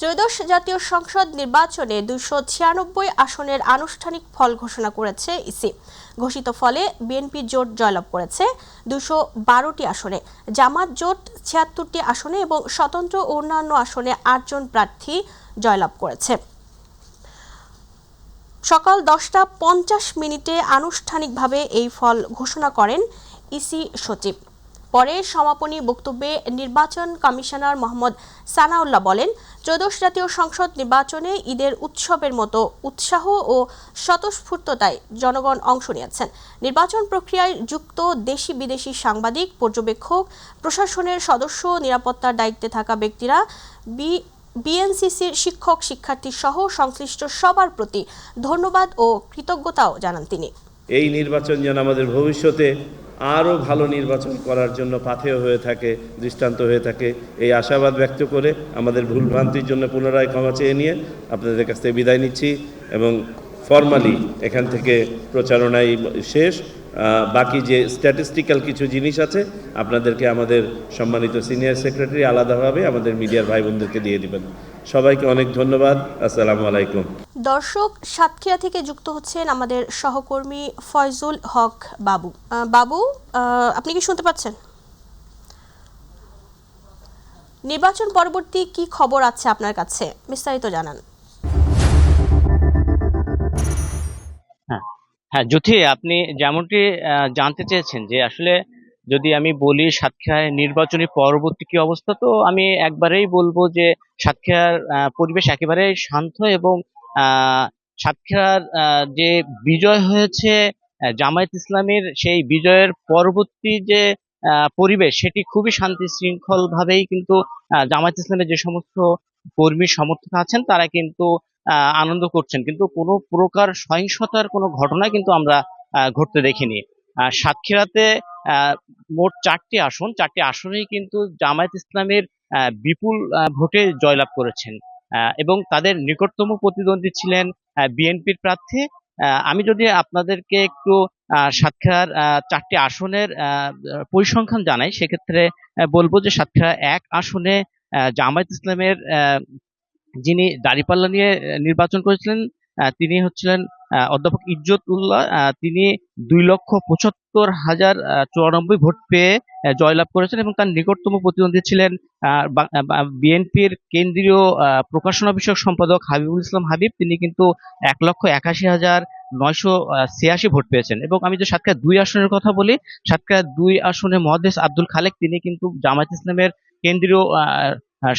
ত্রয়োদশ জাতীয় সংসদ নির্বাচনে 296 আসনের আনুষ্ঠানিক ফল ঘোষণা করেছে ইসি। ঘোষিত ফলে বিএনপি জোট জয়লাভ করেছে 212টি আসনে, জামাত জোট 76টি আসনে এবং স্বতন্ত্র ও অন্যান্য আসনে 8 জন প্রার্থী জয়লাভ করেছে। সকাল 10টা 50 আনুষ্ঠানিকভাবে এই ফল ঘোষণা করেন ইসি সচিব। পরে সমাপনী বক্তব্যে নির্বাচন কমিশনার মোহাম্মদ সানাউল্লাহ বলেন, ত্রয়োদশ জাতীয় সংসদ নির্বাচনে ঈদের উৎসবের মতো উৎসাহ ও স্বতঃস্ফূর্ততায় জনগণ অংশ নিয়েছেন। নির্বাচন প্রক্রিয়ায় যুক্ত দেশি বিদেশি সাংবাদিক, পর্যবেক্ষক, প্রশাসনের সদস্য, নিরাপত্তার দায়িত্বে থাকা ব্যক্তিরা, বিএনসিসির শিক্ষক শিক্ষার্থী সহ সংশ্লিষ্ট সবার প্রতি ধন্যবাদ ও কৃতজ্ঞতাও জানান তিনি। এই নির্বাচন যেন আমাদের ভবিষ্যতে আরও ভালো নির্বাচন করার জন্য পাথেয় হয়ে থাকে, দৃষ্টান্ত হয়ে থাকে, এই আশাবাদ ব্যক্ত করে আমাদের ভুলভ্রান্তির জন্য পুনরায় ক্ষমা চেয়ে নিয়ে আপনাদের কাছ থেকে বিদায় নিচ্ছি এবং ফর্মালি এখান থেকে প্রচারণাই শেষ। বাকি যে স্ট্যাটিস্টিক্যাল কিছু জিনিস আছে আপনাদেরকে আমাদের সম্মানিত সিনিয়র সেক্রেটারি আলাদাভাবে আমাদের মিডিয়ার ভাই বোনদেরকে দিয়ে দিবেন। সবাইকে অনেক ধন্যবাদ। আসসালামু আলাইকুম। দর্শক, সাতক্ষীরা থেকে যুক্ত হচ্ছেন আমাদের সহকর্মী ফয়জুল হক বাবু। বাবু, আপনি কি শুনতে পাচ্ছেন? নির্বাচন পরবর্তী কি খবর আছে আপনার কাছে, বিস্তারিত জানান। হ্যাঁ জ্যোতি, আপনি যেমনটি জানতে চেয়েছেন যে আসলে যদি আমি বলি সাতক্ষীরায় নির্বাচনী পরবর্তী কি অবস্থা, তো আমি একবারেই বলবো যে সাতক্ষীরার পরিবেশ একেবারেই শান্ত এবং সাতক্ষীরার যে বিজয় হয়েছে জামায়াত ইসলামীর, সেই বিজয়ের পরবর্তী যে পরিবেশ সেটি খুবই শান্তি শৃঙ্খল ভাবেই কিন্তু জামায়াত ইসলামের যে সমস্ত কর্মী সমর্থক আছেন তারা কিন্তু আনন্দ করছেন, কিন্তু কোনো প্রকার সহিংসতার কোনো ঘটনা কিন্তু আমরা ঘটতে দেখিনি। সাতক্ষীরাতে মোট 4টি আসন, 4টি আসনেই কিন্তু জামায়াত ইসলামের বিপুল ভোটে জয়লাভ করেছেন এবং তাদের নিকটতম প্রতিদ্বন্দ্বী ছিলেন বিএনপির প্রার্থী। আমি যদি আপনাদেরকে একটু সাতক্ষীরার 4টি আসনের পরিসংখ্যান জানাই, সেক্ষেত্রে বলবো যে সাতক্ষীরা 1 আসনে জামায়াত ইসলামের যিনি দাঁড়িপাল্লা নিয়ে নির্বাচন করেছিলেন তিনি হচ্ছিলেন অধ্যাপক ইজ্জত উল্লাহ। তিনি 2,75,094 ভোট পেয়ে জয়লাভ করেছেন এবং তার নিকটতম প্রতিদ্বন্দ্বী ছিলেন বিএনপির কেন্দ্রীয় প্রকাশনা বিষয়ক সম্পাদক হাবিবুল ইসলাম হাবিব। তিনি কিন্তু 1,81,986 ভোট পেয়েছেন। এবং আমি যে সাতক্ষীরা 2 আসনের কথা বলি, সাতক্ষীরা 2 আসনে মহাদেশ আব্দুল খালেক, তিনি কিন্তু জামায়াত ইসলামের কেন্দ্রীয়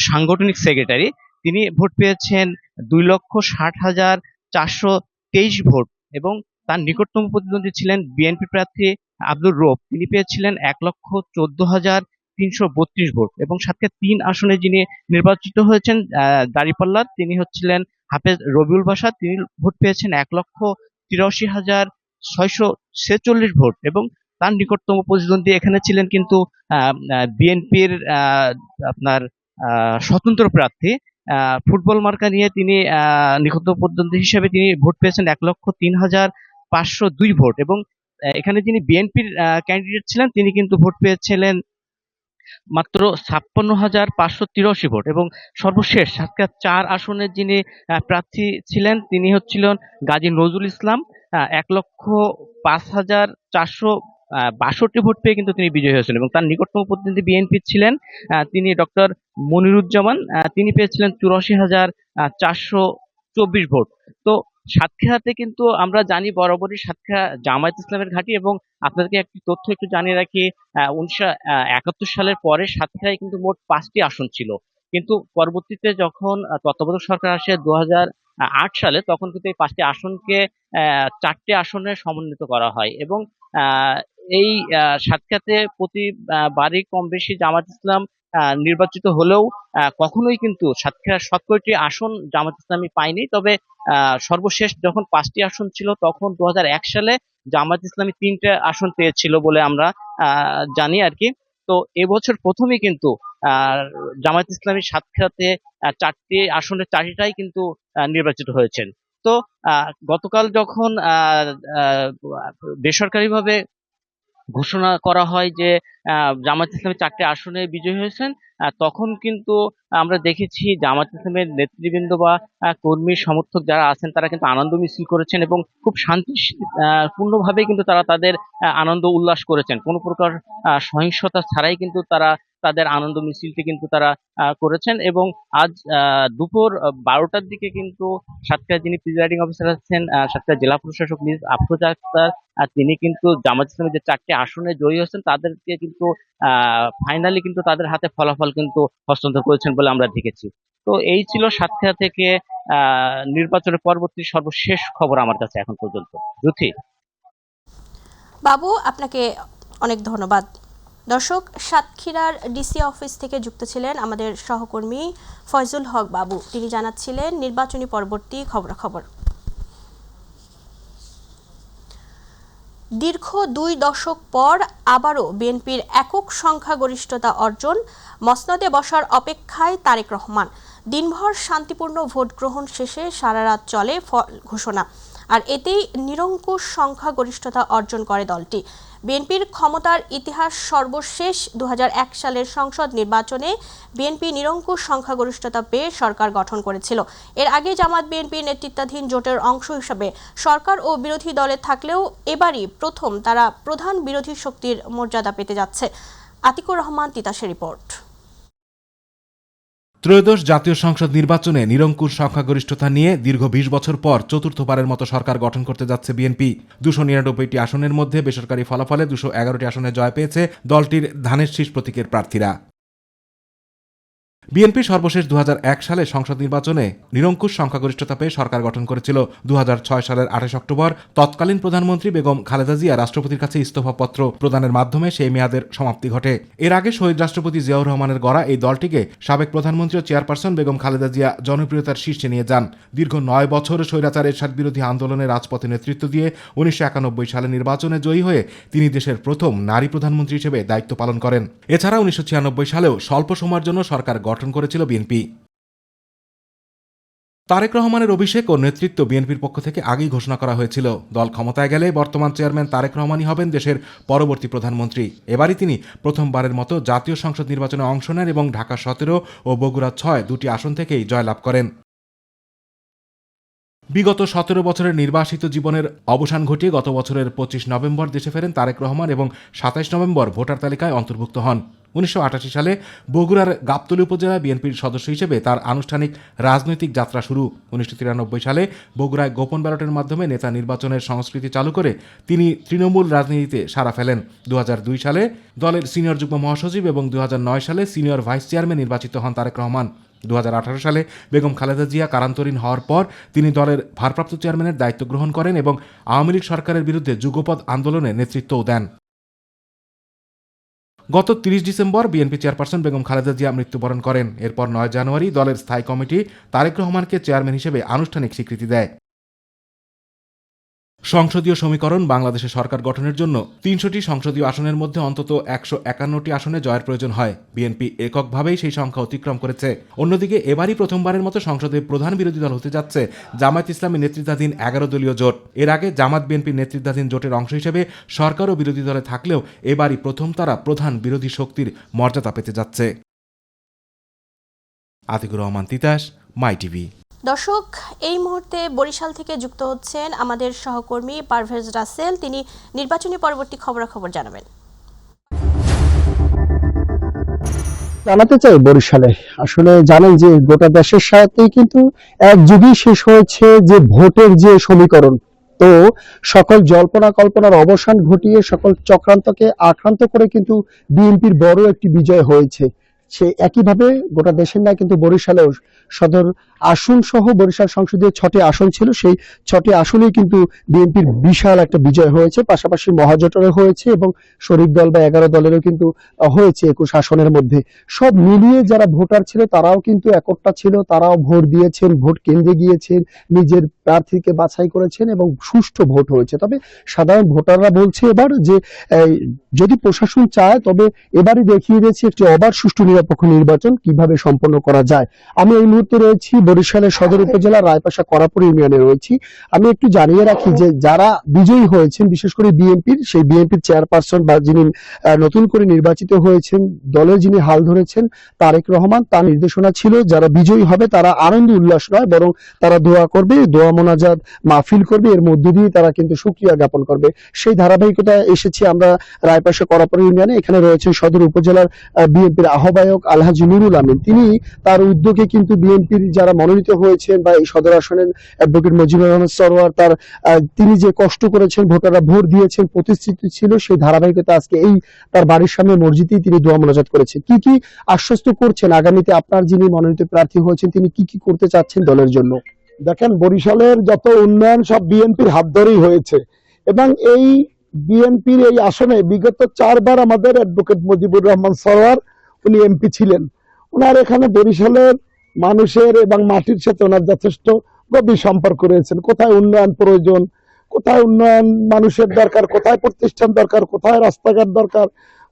সাংগঠনিক সেক্রেটারি। তিনি ভোট পেয়েছেন 2,60,423 ভোট এবং তার নিকটতম প্রতিদ্বন্দ্বী ছিলেন বিএনপি প্রার্থী আব্দুর রৌফ। তিনি পেয়েছিলেন 1,14,332 ভোট। এবং সাতক্ষীরা 3 আসনে যিনি নির্বাচিত হয়েছেন দাঁড়িপাল্লার, তিনি হচ্ছিলেন হাফেজ রবিউল বাশা। তিনি ভোট পেয়েছেন 1,83,646 ভোট এবং তার নিকটতম প্রতিদ্বন্দ্বী এখানে ছিলেন কিন্তু বিএনপির আপনার স্বতন্ত্র প্রার্থী ফুটবল মার্কা নিয়ে তিনি নিকটতম প্রতিদ্বন্দ্বী হিসেবে তিনি ভোট পেয়েছেন 1,03,502 ভোট এবং এখানে যিনি বিএনপির ক্যান্ডিডেট ছিলেন তিনি কিন্তু ভোট পেয়েছিলেন মাত্র 56,583 ভোট। এবং সর্বশেষ সাতক্ষীরা 4 আসনের যিনি প্রার্থী ছিলেন তিনি হচ্ছিলেন গাজী নজরুল ইসলাম। 1,05,462 ভোট পেয়ে কিন্তু তিনি বিজয়ী হয়েছেন এবং তার নিকটতম প্রতিদ্বন্দ্বী বিএনপি ছিলেন তিনি ডক্টর মনিরুজ্জামান। তিনি পেয়েছিলেন 84,424 ভোট। তো সাতক্ষীরাতে কিন্তু আমরা জানি বরাবরই সাতক্ষীরা জামায়াত ইসলামের ঘাঁটি এবং আপনাদেরকে একটি তথ্য একটু জানিয়ে রাখি, 1971 সালের পরে সাতক্ষীরায় কিন্তু মোট 5টি আসন ছিল, কিন্তু পরবর্তীতে যখন তত্ত্বাবধায়ক সরকার আসে 2008 সালে, তখন কিন্তু এই 5টি আসনকে 4টি আসনে সমন্বিত করা হয় এবং এই সাতক্ষীরাতে প্রতিবারই কম বেশি জামায়াত ইসলাম নির্বাচিত হলেও কখনোই কিন্তু সাতক্ষীরার সবকটি আসন জামায়াত ইসলামী পায়নি। তবে সর্বশেষ যখন 5টি আসন ছিল তখন 2001 সালে জামায়াত ইসলামী 3টে আসন পেয়েছিল বলে আমরা জানি আর কি। তো এবছর প্রথমেই কিন্তু জামায়াত ইসলামী সাতক্ষীরাতে 4টি আসনের 4টাই কিন্তু নির্বাচিত হয়েছেন। তো গতকাল যখন বেসরকারিভাবে ঘোষণা করা হয় যে জামায়াত ইসলামী 4টি আসনে বিজয়ী হয়েছেন, তখন কিন্তু আমরা দেখেছি জামায়াত ইসলামের নেতৃবৃন্দ বা কর্মী সমর্থক যারা আছেন তারা কিন্তু আনন্দ মিছিল করেছেন এবং খুব শান্তি পূর্ণভাবে কিন্তু তারা তাদের আনন্দ উল্লাস করেছেন। কোনো প্রকার সহিংসতা ছাড়াই কিন্তু তারা তাদের আনন্দ মিছিলটি কিন্তু তারা করেছেন। এবং আজ দুপুর 12টার দিকে কিন্তু সাতক্ষীরা যিনি প্রিজাইডিং অফিসার আছেন, সাতক্ষীরা জেলা প্রশাসক মিস আফরোজা আক্তার, তিনি কিন্তু জামায়াত ইসলামের যে 4টি আসনে জয়ী হয়েছেন তাদেরকে কিন্তু ফাইনালি কিন্তু তাদের হাতে ফলাফল কিন্তু হস্তান্তর করেছেন বলে আমরা দেখেছি। তো এই ছিল সাতক্ষীরা থেকে নির্বাচনের পরবর্তী সর্বশেষ খবর আমার কাছে এখন পর্যন্ত। জুথি। বাবু, আপনাকে অনেক ধন্যবাদ। দর্শক, সাতক্ষীরার ডিসি অফিস থেকে যুক্ত ছিলেন আমাদের সহকর্মী ফয়জুল হক বাবু। তিনি জানাচ্ছিলেন নির্বাচনী পরবর্তী খবরাখবর। দীর্ঘ 2 দশক পর আবারও বিএনপির একক সংখ্যাগরিষ্ঠতা অর্জন, মসনদে বসার অপেক্ষায় তারেক রহমান। দিনভর শান্তিপূর্ণ ভোট গ্রহণ শেষে সারা রাত চলে ফল ঘোষণা, আর এতেই নিরঙ্কুশ সংখ্যাগরিষ্ঠতা অর্জন করে দলটি। বিএনপির ক্ষমতার ইতিহাস সর্বশেষ 2001 সালের সংসদ নির্বাচনে বিএনপি নিরঙ্কুশ সংখ্যাগরিষ্ঠতা পেয়ে সরকার গঠন করেছিল। এর আগে জামাত বিএনপি নেতৃত্বাধীন জোটের অংশ হিসেবে সরকার ও বিরোধী দলে থাকলেও এবারই প্রথম তারা প্রধান বিরোধী শক্তির মর্যাদা পেতে যাচ্ছে। আতিকুর রহমান তিতাসের রিপোর্ট। ত্রয়োদশ জাতীয় সংসদ নির্বাচনে নিরঙ্কুশ সংখ্যাগরিষ্ঠতা নিয়ে দীর্ঘ 20 বছর পর চতুর্থবারের মতো সরকার গঠন করতে যাচ্ছে বিএনপি। 299টি আসনের মধ্যে বেসরকারি ফলাফলে 211টি আসনে জয় পেয়েছে দলটির ধানের শীষ প্রতীকের প্রার্থীরা। বিএনপি সর্বশেষ 2001 সালে সংসদ নির্বাচনে নিরঙ্কুশ সংখ্যাগরিষ্ঠতা পেয়ে সরকার গঠন করেছিল। 2006 সালের 28 অক্টোবর তৎকালীন প্রধানমন্ত্রী বেগম খালেদা জিয়া রাষ্ট্রপতির কাছে ইস্তফাপত্র প্রদানের মাধ্যমে সেই মেয়াদের সমাপ্তি ঘটে। এর আগে শহীদ রাষ্ট্রপতি জিয়াউর রহমানের গড়া এই দলটিকে সাবেক প্রধানমন্ত্রী ও চেয়ারপারসন বেগম খালেদা জিয়া জনপ্রিয়তার শীর্ষে নিয়ে যান। দীর্ঘ 9 বছর স্বৈরাচার এরশাদ বিরোধী আন্দোলনে রাজপথে নেতৃত্ব দিয়ে 1991 সালে নির্বাচনে জয়ী হয়ে তিনি দেশের প্রথম নারী প্রধানমন্ত্রী হিসেবে দায়িত্ব পালন করেন। এছাড়া 1996 সালেও স্বল্প সময়ের জন্য সরকার গঠন করেছিল বিএনপি। তারেক রহমানের অভিষেক ও নেতৃত্ব বিএনপির পক্ষ থেকে আগেই ঘোষণা করা হয়েছিল। দল ক্ষমতায় গেলে বর্তমান চেয়ারম্যান তারেক রহমানই হবেন দেশের পরবর্তী প্রধানমন্ত্রী। এবারই তিনি প্রথমবারের মতো জাতীয় সংসদ নির্বাচনে অংশ নেন এবং ঢাকা 17 ও বগুড়া 6 দুটি আসন থেকেই জয়লাভ করেন। বিগত 17 বছরের নির্বাসিত জীবনের অবসান ঘটিয়ে গত বছরের 25 নভেম্বর দেশে ফেরেন তারেক রহমান এবং 27 নভেম্বর ভোটার তালিকায় অন্তর্ভুক্ত হন। 1988 সালে বগুড়ার গাবতলী উপজেলা বিএনপির সদস্য হিসেবে তার আনুষ্ঠানিক রাজনৈতিক যাত্রা শুরু। 1993 সালে বগুড়ায় গোপন ব্যালটের মাধ্যমে নেতা নির্বাচনের সংস্কৃতি চালু করে তিনি তৃণমূল রাজনীতিতে সাড়া ফেলেন। 2002 সালে দলের সিনিয়র যুগ্ম মহাসচিব এবং 2009 সালে সিনিয়র ভাইস চেয়ারম্যান নির্বাচিত হন তারেক রহমান। 2018 সালে বেগম খালেদা জিয়া কারান্তরীণ হওয়ার পর তিনি দলের ভারপ্রাপ্ত চেয়ারম্যানের দায়িত্ব গ্রহণ করেন এবং আওয়ামী লীগ সরকারের বিরুদ্ধে যুগপৎ আন্দোলনে নেতৃত্বও দেন। গত 30 December BNP chairperson Begum Khaleda Zia মৃত্যুবরণ করেন। এরপর 9 জানুয়ারি দলের স্থায়ী কমিটি তারেক রহমানকে চেয়ারম্যান হিসেবে আনুষ্ঠানিক স্বীকৃতি দেয়। সংসদীয় সমীকরণ বাংলাদেশে সরকার গঠনের জন্য 300টি সংসদীয় আসনের মধ্যে অন্তত 151টি আসনে জয়ের প্রয়োজন হয়। বিএনপি এককভাবেই সেই সংখ্যা অতিক্রম করেছে। অন্যদিকে এবারই প্রথমবারের মতো সংসদে প্রধান বিরোধী দল হতে যাচ্ছে জামায়াত ইসলামী নেতৃত্বাধীন 11 দলীয় জোট। এর আগে জামাত বিএনপি নেতৃত্বাধীন জোটের অংশ হিসেবে সরকার ও বিরোধী দলে থাকলেও এবারই প্রথম তারা প্রধান বিরোধী শক্তির মর্যাদা পেতে যাচ্ছে। আতিকুর রহমান তিতাস, মাই টিভি। দর্শক, এই মুহূর্তে বরিশাল থেকে যুক্ত হচ্ছেন আমাদের সহকর্মী পারভেজ রাসেল। তিনি নির্বাচনী পরবর্তী খবরাখবর জানাবেন। জানাতে চাই বরিশালে আসলে জানেন যে গোটা দেশের সাথেই কিন্তু এক যুগই শেষ হয়েছে যে ভোটের যে সমীকরণ। তো সকল জল্পনা কল্পনার অবসান ঘটিয়ে সকল চক্রান্তকে আক্রান্ত করে কিন্তু বিএনপির বড় একটি বিজয় হয়েছে। সে একইভাবে গোটা দেশের না কিন্তু বরিশালেও সদর আসন সহ বরিশাল সংসদীয় 6টি আসন ছিল, সেই 6টি আসনেই কিন্তু বিএনপির বিশাল একটা বিজয় হয়েছে। পাশাপাশি মহাজোটেরও হয়েছে এবং শরিক দল বা 11 দলেরও কিন্তু হয়েছে 21 আসনের মধ্যে। সব মিলিয়ে যারা ভোটার ছিল তারাও কিন্তু একটা ছিল, তারাও ভোট দিয়েছেন, ভোট কেন্দ্রে গিয়েছেন, নিজের প্রার্থীকে বাছাই করেছেন এবং সুষ্ঠু ভোট হয়েছে। তবে সাধারণ ভোটাররা বলছে এবার যে যদি প্রশাসন চায় তবে এবারই দেখিয়ে দিয়েছে একটি অবাধ সুষ্ঠু নিরপেক্ষ নিরপেক্ষ নির্বাচন কিভাবে সম্পন্ন করা যায়। আমি এই মুহূর্তে রয়েছি বরিশালের সদর উপজেলার রায়পাশা করাপুর ইউনিয়নে রয়েছি। আমি একটু জানিয়ে রাখি যে যারা বিজয়ী হয়েছেন, বিশেষ করে বিএনপির সেই বিএনপির চেয়ারপারসন বা যিনি নতুন করে নির্বাচিত হয়েছেন, দলের যিনি হাল ধরেছেন তারেক রহমান, তার নির্দেশনা ছিল যারা বিজয়ী হবে তারা আনন্দ উল্লাস নয়, বরং তারা দোয়া করবে, দোয়া মোনাজাত মাহফিল করবে, এর মধ্য দিয়ে তারা কিন্তু শুকরিয়া জ্ঞাপন করবে। সেই ধারাবাহিকতা এসেছি আমরা রায়পাশা করাপুর ইউনিয়নে। এখানে রয়েছেন সদর উপজেলার বিএনপির আহ্বায়ক আলহাজি নুরুল আমিন। তিনি তার উদ্যোগে কিন্তু বিএনপির যারা মনোনীত হয়েছেন বা এই সদর আসনের অ্যাডভোকেট মুজিবুর রহমান সরোয়ার তিনি যে কষ্ট করেছেন, ভোটাররা ভোট দিয়েছেন, প্রতিশ্রুতি ছিল, সেই ধারাবাহিকতা আজকে এই তার বাড়ির সামনে মসজিদেই তিনি দোয়া মোনাজাত করেছেন। কি কি আশ্বস্ত করছেন আগামীতে আপনার যিনি মনোনীত প্রার্থী হয়েছেন তিনি কি কি করতে চাচ্ছেন দলের জন্য? দেখেন, বরিশালের যত উন্নয়ন সব বিএনপির হাত ধরেই হয়েছে এবং এই বিএনপির এই আসনে বিগত 4 বার আমাদের অ্যাডভোকেট মুজিবুর রহমান সরোয়ার উনি এমপি ছিলেন। ওনার এখানে বরিশালের মানুষের এবং মাটির সাথে ওনার যথেষ্ট গভীর সম্পর্ক রয়েছেন। কোথায় উন্নয়ন প্রয়োজন, কোথায় উন্নয়ন মানুষের দরকার, কোথায় প্রতিষ্ঠান দরকার, কোথায় রাস্তাঘাট দরকার,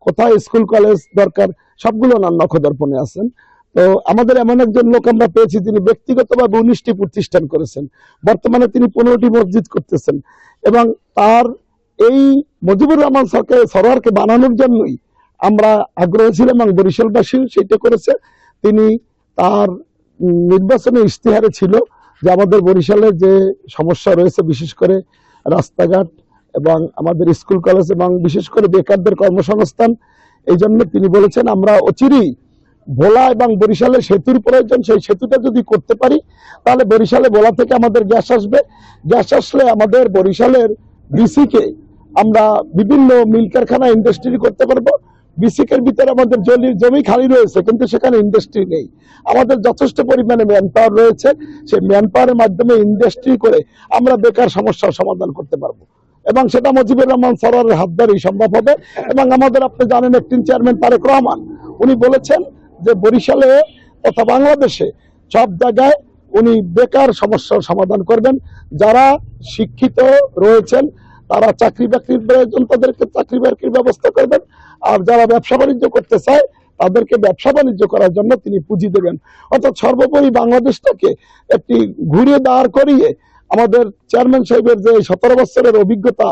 কোথায় স্কুল কলেজ দরকার, সবগুলো ওনার নখদর্পণে আছেন। তো আমাদের এমন একজন লোক আমরা পেয়েছি যিনি ব্যক্তিগতভাবে 19টি প্রতিষ্ঠান করেছেন, বর্তমানে তিনি 15টি মসজিদ করতেছেন এবং তার এই মুজিবুর রহমান সরোয়ারকে বানানোর জন্যই আমরা আগ্রহী ছিলাম এবং বরিশালবাসী সেটা করেছে। তিনি তার নির্বাচনী ইশতেহারে ছিল যে আমাদের বরিশালের যে সমস্যা রয়েছে, বিশেষ করে রাস্তাঘাট এবং আমাদের স্কুল কলেজ এবং বিশেষ করে বেকারদের কর্মসংস্থান, এই জন্য তিনি বলেছেন আমরা অচিরেই ভোলা এবং বরিশালের সেতুর প্রয়োজন, সেই সেতুটা যদি করতে পারি তাহলে বরিশালে ভোলা থেকে আমাদের গ্যাস আসবে, গ্যাস আসলে আমাদের বরিশালের বিসিকে আমরা বিভিন্ন মিল কারখানা ইন্ডাস্ট্রি করতে পারবো। বিসিকের ভিতরে আমাদের জমি খালি রয়েছে কিন্তু সেখানে ইন্ডাস্ট্রি নেই। আমাদের যথেষ্ট পরিমাণে ম্যান পাওয়ার রয়েছে, সেই ম্যান পাওয়ারের মাধ্যমে ইন্ডাস্ট্রি করে আমরা বেকার সমস্যার সমাধান করতে পারবো এবং সেটা মুজিবুর রহমান সরোয়ারের হাত ধরেই সম্ভব হবে। এবং আমাদের আপনি জানেন অ্যাক্টিং চেয়ারম্যান তারেক রহমান উনি বলেছেন যে বরিশালে তথা বাংলাদেশে সব জায়গায় উনি বেকার সমস্যার সমাধান করবেন। যারা শিক্ষিত রয়েছেন তারা চাকরি বাকরির প্রয়োজন, তাদেরকে চাকরি বাকরির ব্যবস্থা করবেন, আর যারা ব্যবসা বাণিজ্য করতে চায় তাদেরকে ব্যবসা বাণিজ্য করার জন্য তিনি পুঁজি দেবেন। অর্থাৎ সর্বোপরি বাংলাদেশটাকে একটি ঘুরিয়ে দাঁড় করিয়ে আমাদের চেয়ারম্যান সাহেবের যে 17 বছরের অভিজ্ঞতা,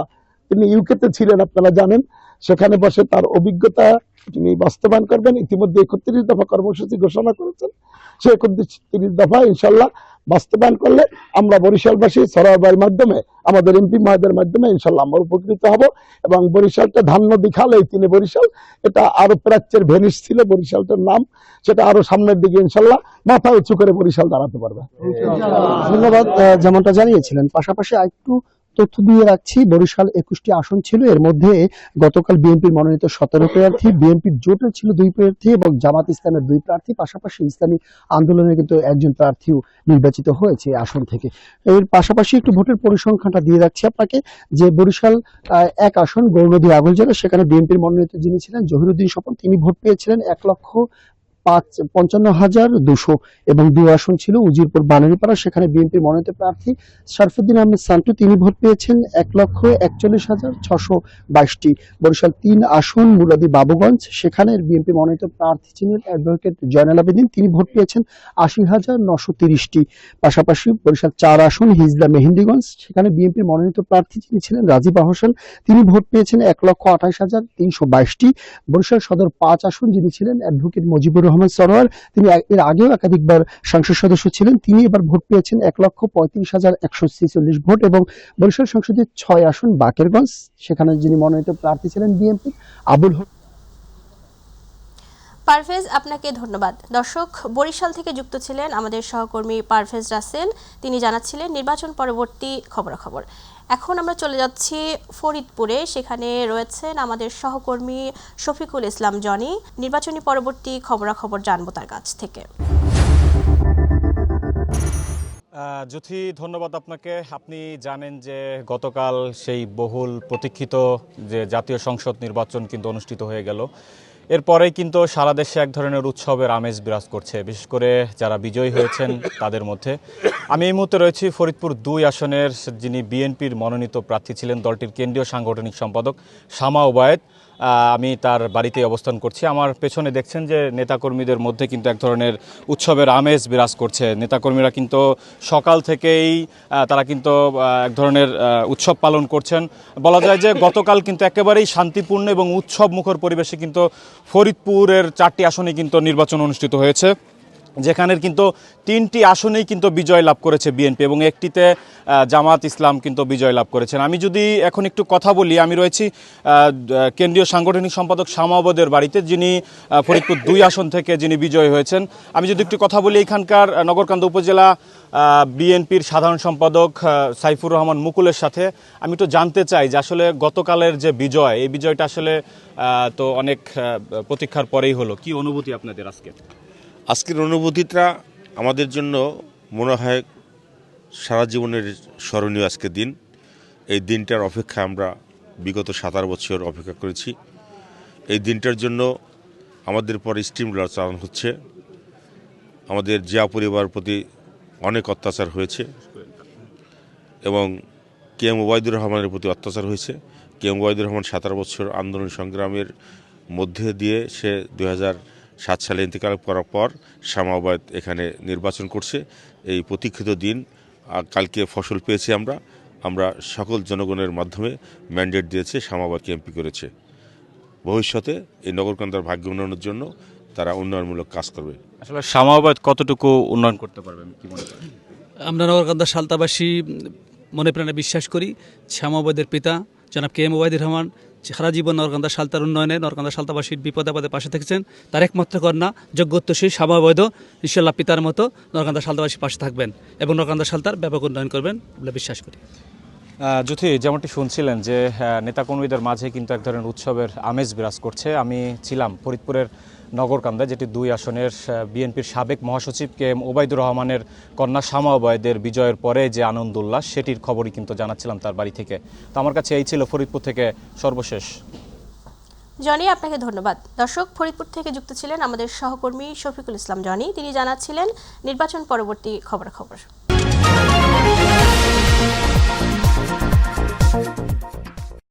তিনি ইউকেতে ছিলেন আপনারা জানেন, সেখানে বসে তার অভিজ্ঞতা তিনি বাস্তবায়ন করবেন। ইতিমধ্যে 31 দফা কর্মসূচি ঘোষণা করেছেন, সেই 31 দফা ইনশাল্লাহ বাস্তবায়ন করলে আমরা বরিশালবাসী সরোয়ার মাধ্যমে আমাদের এমপি মহোদয়ের মাধ্যমে ইনশাল্লাহ আমরা উপকৃত হব এবং বরিশালটা ধান্য দিখালেই তিনি বরিশাল, এটা আরো প্রাচ্যের ভেনিস ছিল বরিশালটার নাম, সেটা আরো সামনের দিকে ইনশাল্লাহ মাথা উঁচু করে বরিশাল দাঁড়াতে পারবে। ধন্যবাদ। যেমনটা জানিয়েছিলেন, পাশাপাশি আরেকটু তথ্য দিয়ে রাখছি, বরিশাল 21টি আসন ছিল, এর মধ্যে গতকাল বিএনপির মনোনীত 17 প্রার্থী, বিএনপির জোটের ছিল 2 প্রার্থী এবং জামাত ইসলামের 2 প্রার্থী, পাশাপাশি ইসলামী আন্দোলনের কিন্তু একজন প্রার্থীও নির্বাচিত হয়েছে আসন থেকে। এর পাশাপাশি একটু ভোটের পরিসংখ্যানটা দিয়ে রাখছি আপনাকে, যে বরিশাল 1 আসন গৌরনদী আগলজেলা, সেখানে বিএনপির মনোনীত যিনি ছিলেন জহিরুদ্দিন স্বপন, তিনি ভোট পেয়েছিলেন 1,55,200 এবং 2 আসন ছিল উজিরপুর বানারীপাড়া, সেখানে বিএনপির মনোনীত প্রার্থী শরফুদ্দিন আহমেদ সান্টু, তিনি ভোট পেয়েছেন 1,41,622টি। বরিশাল 3 আসন মুরাদি বাবুগঞ্জ, সেখানে বিএনপি মনোনীত প্রার্থী ছিলেন অ্যাডভোকেট জয়নাল আবেদিন, তিনি ভোট পেয়েছেন 80,930টি। পাশাপাশি বরিশাল 4 আসন হিজলা মেহেন্দিগঞ্জ, সেখানে বিএনপির মনোনীত প্রার্থী যিনি ছিলেন রাজিবা হোসেন, তিনি ভোট পেয়েছেন 1,28,322টি। বরিশাল সদর 5 আসন যিনি ছিলেন অ্যাডভোকেট মুজিবুর রহমান সরোয়ার, তিনি এর আগেও একাধিকবার সংসদ সদস্য ছিলেন, তিনি এবার ভোট পেয়েছেন 1,35,146 ভোট। এবং বরিশাল সংসদের 6 আসন বাকেরগঞ্জ, সেখানে যিনি মনোনীত প্রার্থী ছিলেন বিএনপি আবুল পারভেজ, আপনাকে ধন্যবাদ। দর্শক, বরিশাল থেকে যুক্ত ছিলেন আমাদের সহকর্মী পারভেজ রাসেল, তিনি জানাচ্ছিলেন নির্বাচন পরবর্তী খবরাখবর। এখন আমরা চলে যাচ্ছি ফরিদপুরে, সেখানে রয়েছেন আমাদের সহকর্মী শফিকুল ইসলাম জনি। নির্বাচনী পরবর্তী খবরাখবর জানবো তার কাছ থেকে। জ্যোতি, ধন্যবাদ আপনাকে। আপনি জানেন যে গতকাল সেই বহুল প্রতীক্ষিত যে জাতীয় সংসদ নির্বাচন কিন্তু অনুষ্ঠিত হয়ে গেল। এরপরেই কিন্তু সারা দেশে এক ধরনের উৎসবের আমেজ বিরাজ করছে, বিশেষ করে যারা বিজয়ী হয়েছেন তাদের মধ্যে। আমি এই মুহূর্তে রয়েছি ফরিদপুর 2 আসনের যিনি বিএনপির মনোনীত প্রার্থী ছিলেন, দলটির কেন্দ্রীয় সাংগঠনিক সম্পাদক শামা ওবায়েদ। আমি তার বাড়িতে অবস্থান করছি। আমার পেছনে দেখছেন যে নেতাকর্মীদের মধ্যে কিন্তু এক ধরনের উৎসবের আমেজ বিরাজ করছে। নেতাকর্মীরা কিন্তু সকাল থেকেই তারা কিন্তু এক ধরনের উৎসব পালন করছেন। বলা যায় যে গতকাল কিন্তু একেবারেই শান্তিপূর্ণ এবং উৎসব মুখর পরিবেশে কিন্তু ফরিদপুরের 4টি আসনে কিন্তু নির্বাচন অনুষ্ঠিত হয়েছে, যেখানের কিন্তু 3টি আসনেই কিন্তু বিজয় লাভ করেছে বিএনপি এবং একটিতে জামাত ইসলাম কিন্তু বিজয় লাভ করেছেন। আমি যদি এখন একটু কথা বলি, আমি রয়েছি কেন্দ্রীয় সাংগঠনিক সম্পাদক শামা ওবায়েদের বাড়িতে, যিনি ফরিদপুর 2 আসন থেকে যিনি বিজয়ী হয়েছেন। আমি যদি একটু কথা বলি এখানকার নগরকান্দা উপজেলা বিএনপির সাধারণ সম্পাদক সাইফুর রহমান মুকুলের সাথে, আমি একটু জানতে চাই যে আসলে গতকালের যে বিজয়, এই বিজয়টা আসলে তো অনেক প্রতীক্ষার পরেই হলো। কি অনুভূতি আপনাদের আজকে? আজকের অনুভূতিটা আমাদের জন্য মনে হয় সারা জীবনের স্মরণীয় আজকের দিন। এই দিনটার অপেক্ষা আমরা বিগত 17 বছর অপেক্ষা করেছি। এই দিনটার জন্য আমাদের পর স্টিম চালানো হচ্ছে। আমাদের জিয়া পরিবার প্রতি অনেক অত্যাচার হয়েছে এবং কেএম ওবায়দুর রহমানের প্রতি অত্যাচার হয়েছে। কেএম ওবায়দুর রহমান 17 বছর আন্দোলন সংগ্রামের মধ্যে দিয়ে সে 2007 সালে ইন্তেকাল করার পর শামা ওবায়েদ এখানে নির্বাচন করছে। এই প্রতীক্ষিত দিন, কালকে ফসল পেয়েছি আমরা সকল জনগণের মাধ্যমে ম্যান্ডেট দিয়েছে, শামা ওবায়েদকে এমপি করেছে। ভবিষ্যতে এই নগরকান্দার ভাগ্য উন্নয়নের জন্য তারা উন্নয়নমূলক কাজ করবে। আসলে শামা ওবায়েদ কতটুকু উন্নয়ন করতে পারবেন কি মনে করেন? আমরা নগরকান্দা সালতাবাসী মনে প্রাণে বিশ্বাস করি শামা ওবায়েদের পিতা জনাব কেএম ওবায়দুর রহমান সারা জীবন নগরকান্দা সালতার উন্নয়নে নগরকান্দা সালতাবাসীর বিপদে আপদে পাশে থেকেছেন। তার একমাত্র কন্যা যোগ্যোত্তরশীল শামা ওবায়েদও ইনশাআল্লাহ পিতার মতো নগরকান্দা সালতাবাসীর পাশে থাকবেন এবং নগরকান্দা সালতার ব্যাপক উন্নয়ন করবেন বলে বিশ্বাস করি। জ্যোতি, যেমনটি শুনছিলেন যে নেতাকর্মীদের মাঝে কিন্তু এক ধরনের উৎসবের আমেজ বিরাজ করছে। আমি ছিলাম ফরিদপুরের নগরকান্দা, যেটি 2 আসনের বিএনপির সাবেক মহাসচিব কেএম ওবায়দুর রহমানের কন্যা শামা ওবায়েদের বিজয়ের পরে যে আনন্দ উল্লাস, সেটির খবরই কিন্তু জানাচ্ছিলাম তার বাড়ি থেকে। তো আমার কাছে এই ছিল ফরিদপুর থেকে সর্বশেষ। জনি, আপনাকে ধন্যবাদ। দর্শক, ফরিদপুর থেকে যুক্ত ছিলেন আমাদের সহকর্মী শফিকুল ইসলাম জনি। তিনি জানাচ্ছিলেন নির্বাচন পরবর্তী খবরাখবর।